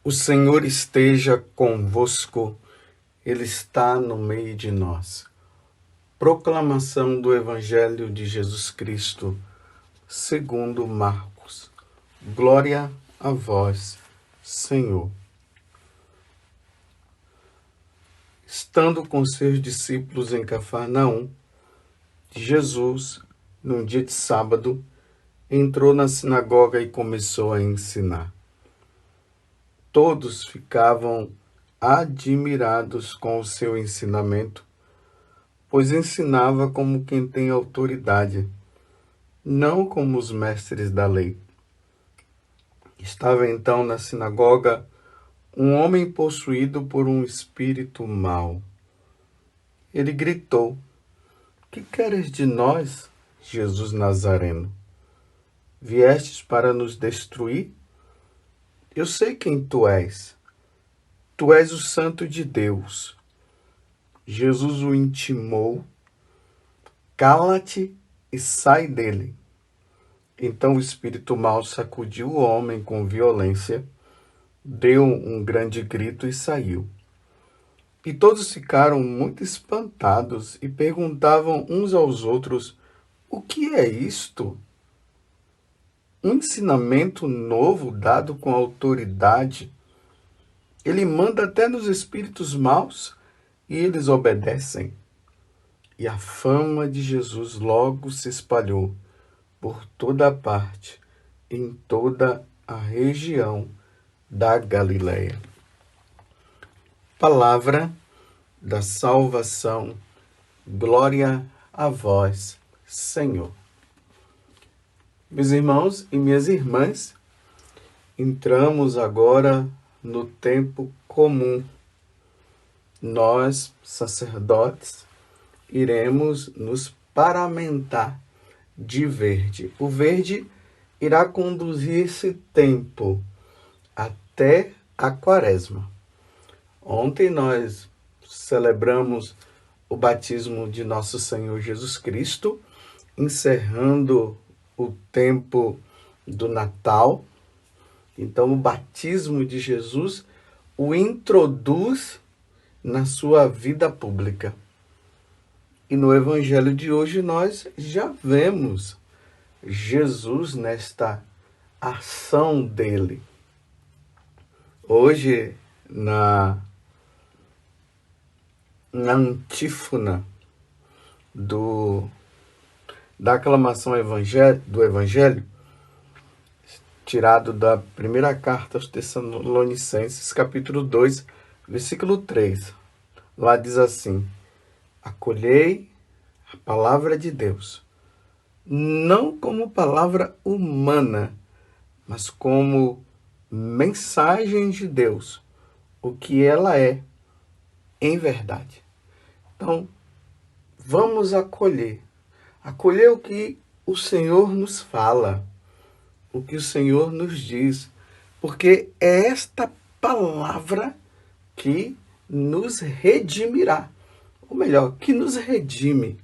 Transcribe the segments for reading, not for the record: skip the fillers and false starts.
O Senhor esteja convosco, Ele está no meio de nós. Proclamação do Evangelho de Jesus Cristo, segundo Marcos. Glória a vós, Senhor. Estando com seus discípulos em Cafarnaum, Jesus, num dia de sábado, entrou na sinagoga e começou a ensinar. Todos ficavam admirados com o seu ensinamento, pois ensinava como quem tem autoridade, não como os mestres da lei. Estava então na sinagoga um homem possuído por um espírito mau. Ele gritou: "Que queres de nós, Jesus Nazareno? Viestes para nos destruir? Eu sei quem tu és. Tu és o Santo de Deus." Jesus o intimou: "Cala-te e sai dele." Então o espírito mau sacudiu o homem com violência, deu um grande grito e saiu. E todos ficaram muito espantados e perguntavam uns aos outros: "O que é isto? Um ensinamento novo dado com autoridade. Ele manda até nos espíritos maus e eles obedecem." E a fama de Jesus logo se espalhou por toda a parte, em toda a região da Galileia. Palavra da salvação. Glória a vós, Senhor. Meus irmãos e minhas irmãs, entramos agora no tempo comum. Nós, sacerdotes, iremos nos paramentar de verde. O verde irá conduzir esse tempo até a Quaresma. Ontem nós celebramos o batismo de nosso Senhor Jesus Cristo, encerrando o tempo do Natal. Então, o batismo de Jesus o introduz na sua vida pública. E no Evangelho de hoje nós já vemos Jesus nesta ação dele. Hoje, na antífona da aclamação do Evangelho, tirado da primeira carta aos Tessalonicenses, capítulo 2, versículo 3. Lá diz assim: "Acolhei a palavra de Deus, não como palavra humana, mas como mensagem de Deus, o que ela é em verdade." Então, vamos acolher o que o Senhor nos fala, o que o Senhor nos diz, porque é esta palavra que nos redimirá, ou melhor, que nos redime,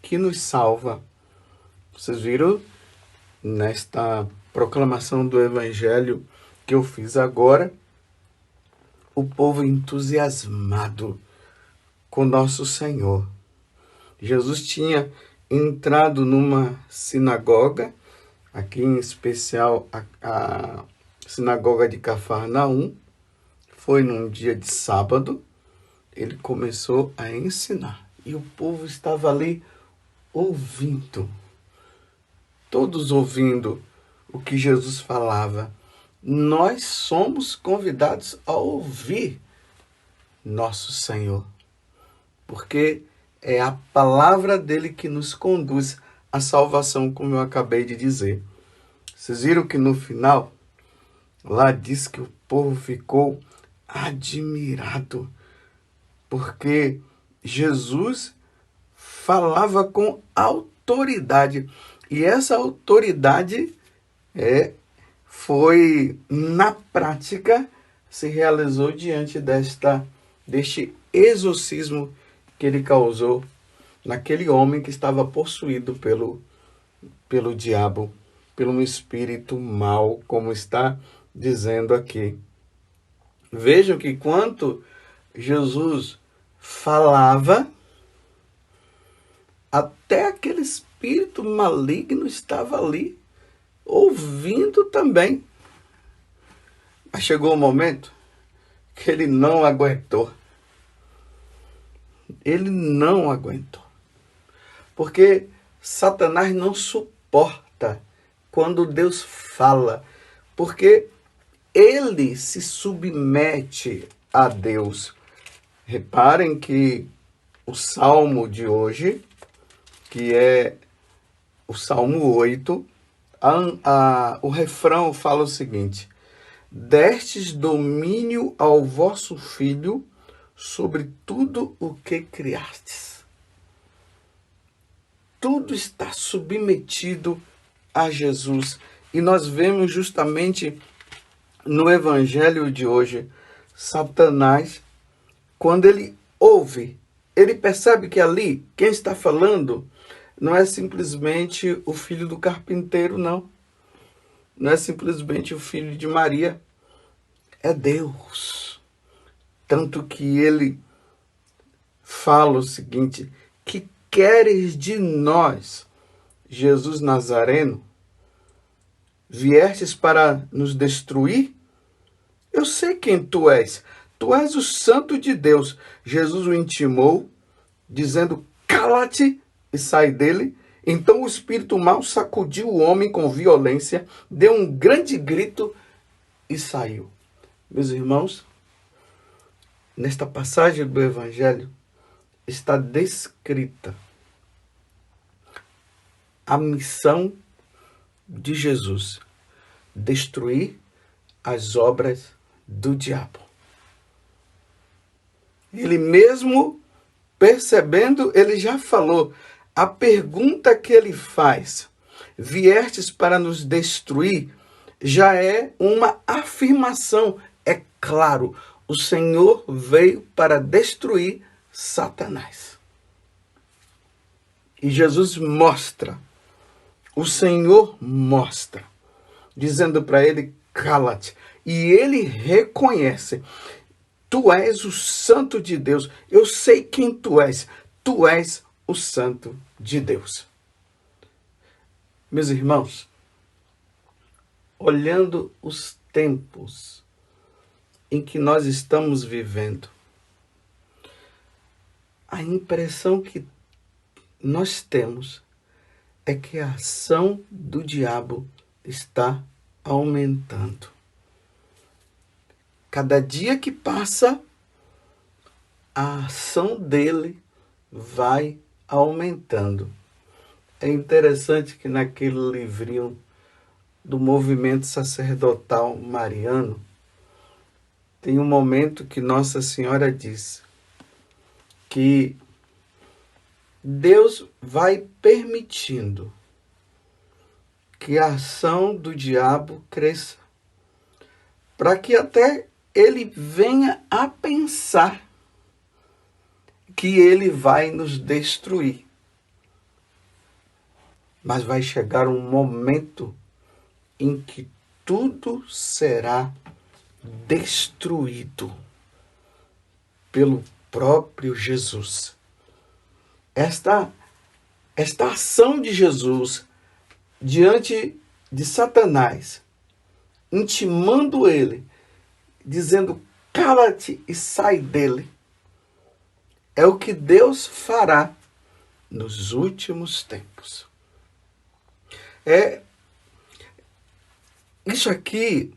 que nos salva. Vocês viram nesta proclamação do Evangelho que eu fiz agora, o povo entusiasmado com nosso Senhor. Jesus tinha entrado numa sinagoga, aqui em especial a sinagoga de Cafarnaum. Foi num dia de sábado, ele começou a ensinar e o povo estava ali ouvindo, todos ouvindo o que Jesus falava. Nós somos convidados a ouvir nosso Senhor, porque é a palavra dele que nos conduz à salvação, como eu acabei de dizer. Vocês viram que no final, lá diz que o povo ficou admirado, porque Jesus falava com autoridade, e essa autoridade foi, na prática, se realizou diante deste exorcismo que ele causou naquele homem que estava possuído pelo diabo, pelo um espírito mau, como está dizendo aqui. Vejam que quando Jesus falava, até aquele espírito maligno estava ali, ouvindo também. Mas chegou um momento que ele não aguentou. Ele não aguentou. Porque Satanás não suporta quando Deus fala. Porque ele se submete a Deus. Reparem que o Salmo de hoje, que é o Salmo 8, o refrão fala o seguinte: destes domínio ao vosso Filho sobre tudo o que criastes. Tudo está submetido a Jesus. E nós vemos justamente no evangelho de hoje, Satanás, quando ele ouve, ele percebe que ali, quem está falando, não é simplesmente o filho do carpinteiro, não. Não é simplesmente o filho de Maria. É Deus. Tanto que ele fala o seguinte: que queres de nós, Jesus Nazareno? Viestes para nos destruir? Eu sei quem tu és. Tu és o Santo de Deus. Jesus o intimou, dizendo: cala-te e sai dele. Então o espírito mau sacudiu o homem com violência, deu um grande grito e saiu. Meus irmãos, nesta passagem do Evangelho está descrita a missão de Jesus: destruir as obras do diabo. Ele mesmo, percebendo, ele já falou. A pergunta que ele faz, viestes para nos destruir, já é uma afirmação. É claro, o Senhor veio para destruir Satanás. E Jesus mostra, o Senhor mostra, dizendo para ele: cala-te. E ele reconhece: tu és o Santo de Deus. Eu sei quem tu és. Tu és o Santo de Deus. Meus irmãos, olhando os tempos em que nós estamos vivendo, a impressão que nós temos é que a ação do diabo está aumentando. Cada dia que passa, a ação dele vai aumentando. É interessante que naquele livrinho do movimento sacerdotal mariano, tem um momento que Nossa Senhora diz que Deus vai permitindo que a ação do diabo cresça, para que até ele venha a pensar que ele vai nos destruir. Mas vai chegar um momento em que tudo será destruído pelo próprio Jesus. Esta ação de Jesus diante de Satanás, intimando ele, dizendo: cala-te e sai dele, é o que Deus fará nos últimos tempos. Isso aqui,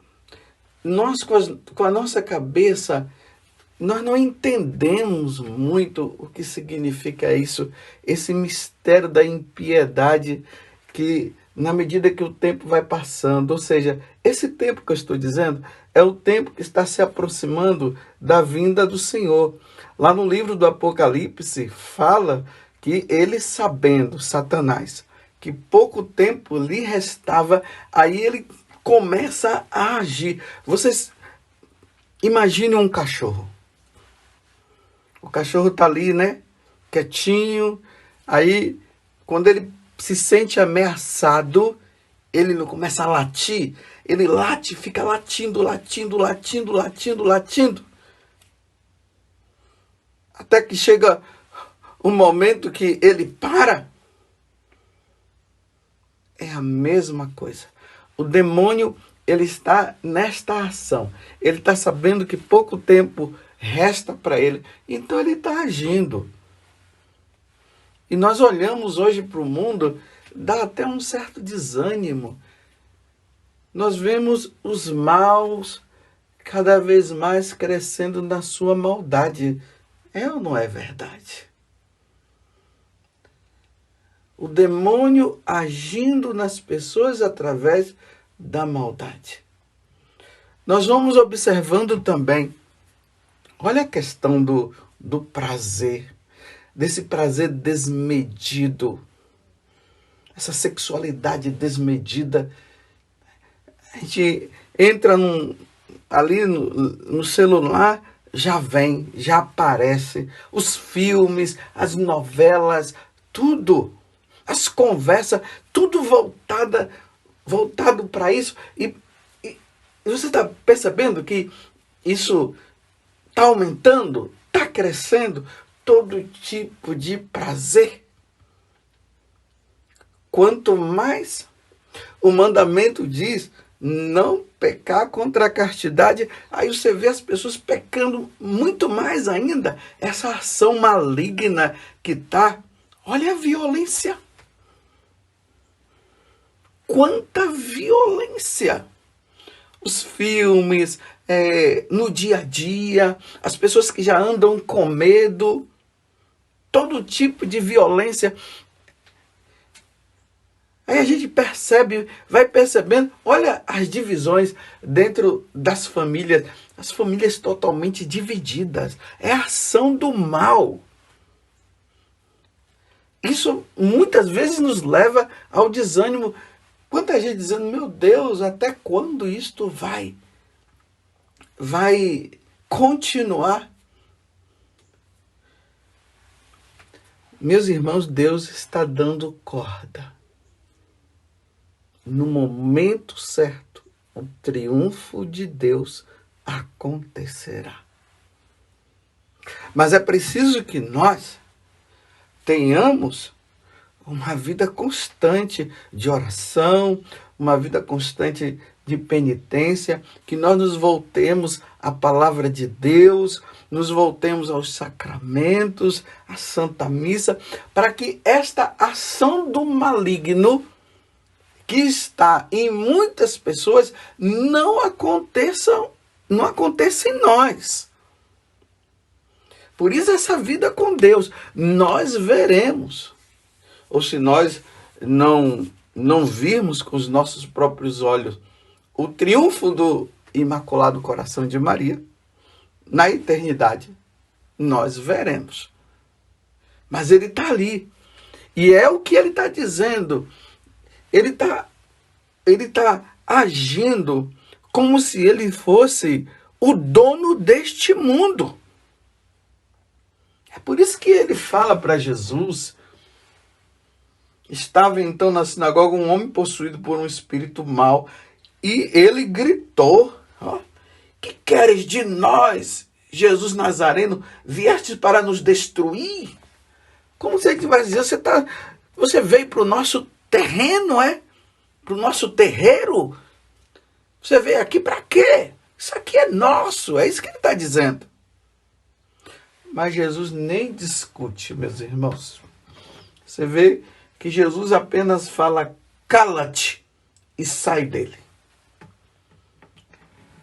nós com a nossa cabeça, nós não entendemos muito o que significa isso, esse mistério da impiedade que, na medida que o tempo vai passando, ou seja, esse tempo que eu estou dizendo é o tempo que está se aproximando da vinda do Senhor. Lá no livro do Apocalipse fala que ele, sabendo, Satanás, que pouco tempo lhe restava, aí ele começa a agir. Vocês imaginem um cachorro. O cachorro está ali, né? Quietinho, Aí, quando ele se sente ameaçado, ele não começa a latir. Ele late, fica latindo, latindo, latindo, latindo, latindo. Até que chega um momento que ele para. É a mesma coisa. O demônio, ele está nesta ação. Ele está sabendo que pouco tempo resta para ele. Então ele está agindo. E nós olhamos hoje para o mundo, dá até um certo desânimo. Nós vemos os maus cada vez mais crescendo na sua maldade. É ou não é verdade? O demônio agindo nas pessoas através da maldade. Nós vamos observando também, olha a questão do prazer, desse prazer desmedido, essa sexualidade desmedida. A gente entra ali no celular, já vem, já aparece, os filmes, as novelas, tudo, as conversas, tudo voltado para isso. E você está percebendo que isso está aumentando, está crescendo, todo tipo de prazer. Quanto mais o mandamento diz não pecar contra a castidade, aí você vê as pessoas pecando muito mais ainda. Essa ação maligna que está, olha a violência. Quanta violência! Os filmes, no dia a dia, as pessoas que já andam com medo, todo tipo de violência. Aí a gente percebe, vai percebendo, olha as divisões dentro das famílias, as famílias totalmente divididas. É a ação do mal. Isso muitas vezes nos leva ao desânimo. Quanta gente dizendo, meu Deus, até quando isto vai continuar? Meus irmãos, Deus está dando corda. No momento certo, o triunfo de Deus acontecerá. Mas é preciso que nós tenhamos uma vida constante de oração, uma vida constante de penitência, que nós nos voltemos à palavra de Deus, nos voltemos aos sacramentos, à Santa Missa, para que esta ação do maligno que está em muitas pessoas não aconteça em nós. Por isso essa vida com Deus, nós veremos. Ou se nós não virmos com os nossos próprios olhos o triunfo do Imaculado Coração de Maria, na eternidade, nós veremos. Mas ele está ali. E é o que ele está dizendo. Ele tá agindo como se ele fosse o dono deste mundo. É por isso que ele fala para Jesus. Estava então na sinagoga um homem possuído por um espírito mau, e ele gritou, que queres de nós, Jesus Nazareno? Vieste para nos destruir? Como você vai dizer? Você veio para o nosso terreno, para o nosso terreiro? Você veio aqui para quê? Isso aqui é nosso, é isso que ele está dizendo. Mas Jesus nem discute, meus irmãos. Você vê que Jesus apenas fala, cala-te e sai dele.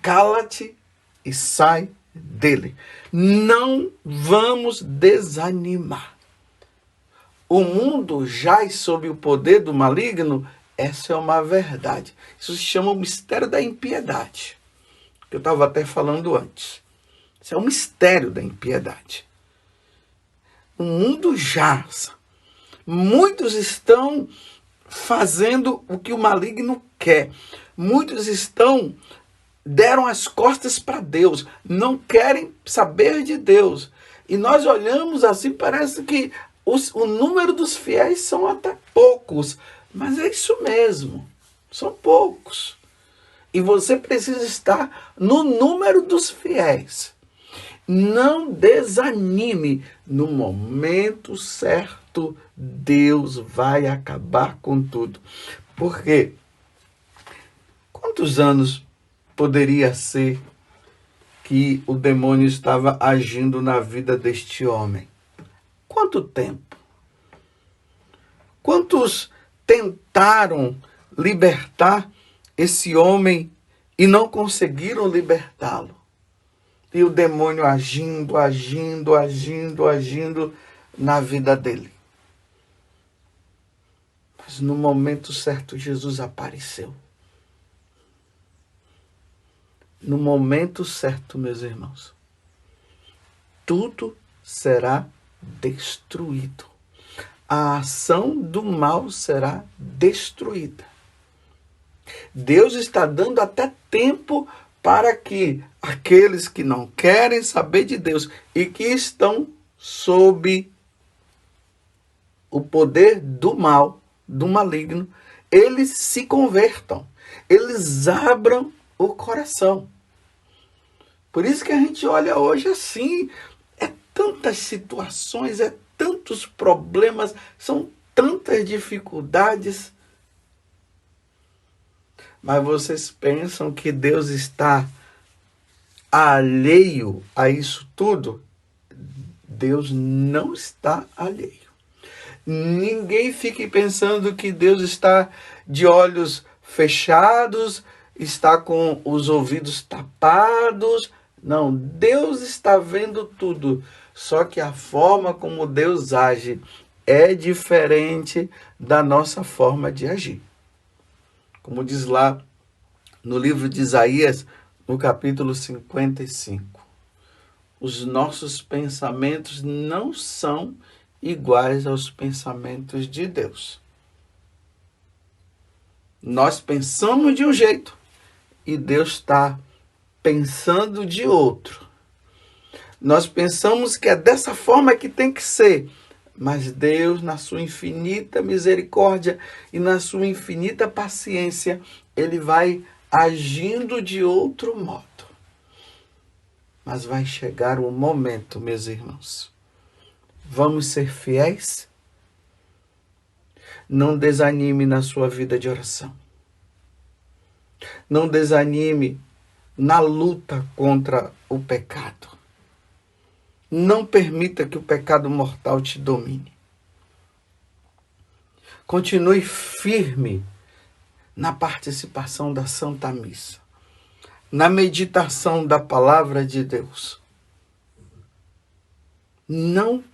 Cala-te e sai dele. Não vamos desanimar. O mundo jaz sob o poder do maligno, essa é uma verdade. Isso se chama o mistério da impiedade, que eu estava até falando antes. Isso é um mistério da impiedade. O mundo jaz. Muitos estão fazendo o que o maligno quer. Muitos deram as costas para Deus. Não querem saber de Deus. E nós olhamos assim, parece que O número dos fiéis são até poucos, mas é isso mesmo, são poucos. E você precisa estar no número dos fiéis. Não desanime. No momento certo, Deus vai acabar com tudo. Por quê? Quantos anos poderia ser que o demônio estava agindo na vida deste homem? Quanto tempo? Quantos tentaram libertar esse homem e não conseguiram libertá-lo? E o demônio agindo na vida dele. Mas no momento certo, Jesus apareceu. No momento certo, meus irmãos, tudo será destruído. A ação do mal será destruída. Deus está dando até tempo para que aqueles que não querem saber de Deus e que estão sob o poder do mal, do maligno, eles se convertam, eles abram o coração. Por isso que a gente olha hoje assim, é tantas situações, é tantos problemas, são tantas dificuldades. Mas vocês pensam que Deus está alheio a isso tudo? Deus não está alheio. Ninguém fique pensando que Deus está de olhos fechados, está com os ouvidos tapados. Não, Deus está vendo tudo. Só que a forma como Deus age é diferente da nossa forma de agir. Como diz lá no livro de Isaías, no capítulo 55. Os nossos pensamentos não são iguais aos pensamentos de Deus. Nós pensamos de um jeito e Deus está pensando de outro. Nós pensamos que é dessa forma que tem que ser, mas Deus, na sua infinita misericórdia e na sua infinita paciência, Ele vai agindo de outro modo. Mas vai chegar um momento, meus irmãos. Vamos ser fiéis? Não desanime na sua vida de oração. Não desanime na luta contra o pecado. Não permita que o pecado mortal te domine. Continue firme na participação da Santa Missa, na meditação da palavra de Deus. Não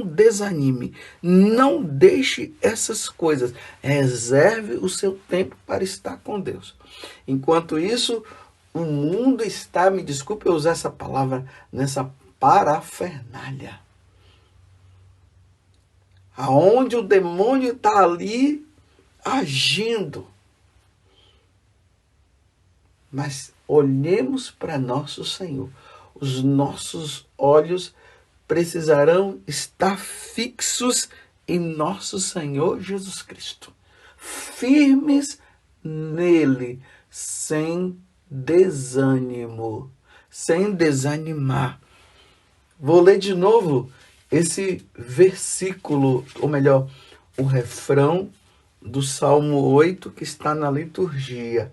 desanime, não deixe essas coisas. Reserve o seu tempo para estar com Deus. Enquanto isso, o mundo está, me desculpe eu usar essa palavra, nessa parafernália. Aonde o demônio está ali agindo. Mas olhemos para nosso Senhor. Os nossos olhos precisarão estar fixos em nosso Senhor Jesus Cristo. Firmes nele, sem desânimo, sem desanimar. Vou ler de novo esse versículo, ou melhor, o refrão do Salmo 8 que está na liturgia.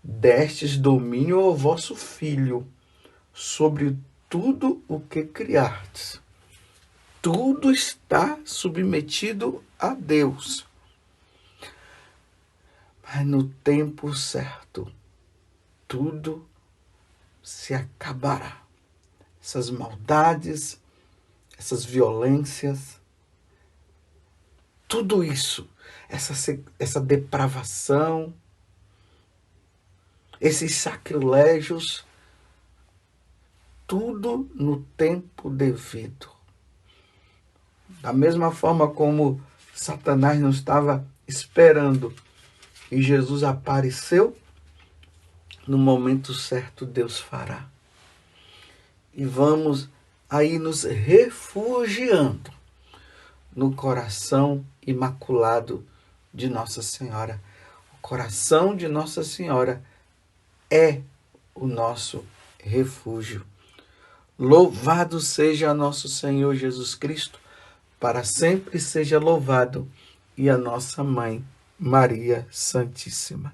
Destes domínio ao vosso Filho, sobre tudo o que criastes. Tudo está submetido a Deus. Mas no tempo certo, tudo se acabará. Essas maldades, essas violências, tudo isso, essa depravação, esses sacrilégios, tudo no tempo devido. Da mesma forma como Satanás não estava esperando e Jesus apareceu, no momento certo Deus fará. E vamos aí nos refugiando no coração imaculado de Nossa Senhora. O coração de Nossa Senhora é o nosso refúgio. Louvado seja nosso Senhor Jesus Cristo, para sempre seja louvado, e a nossa Mãe, Maria Santíssima.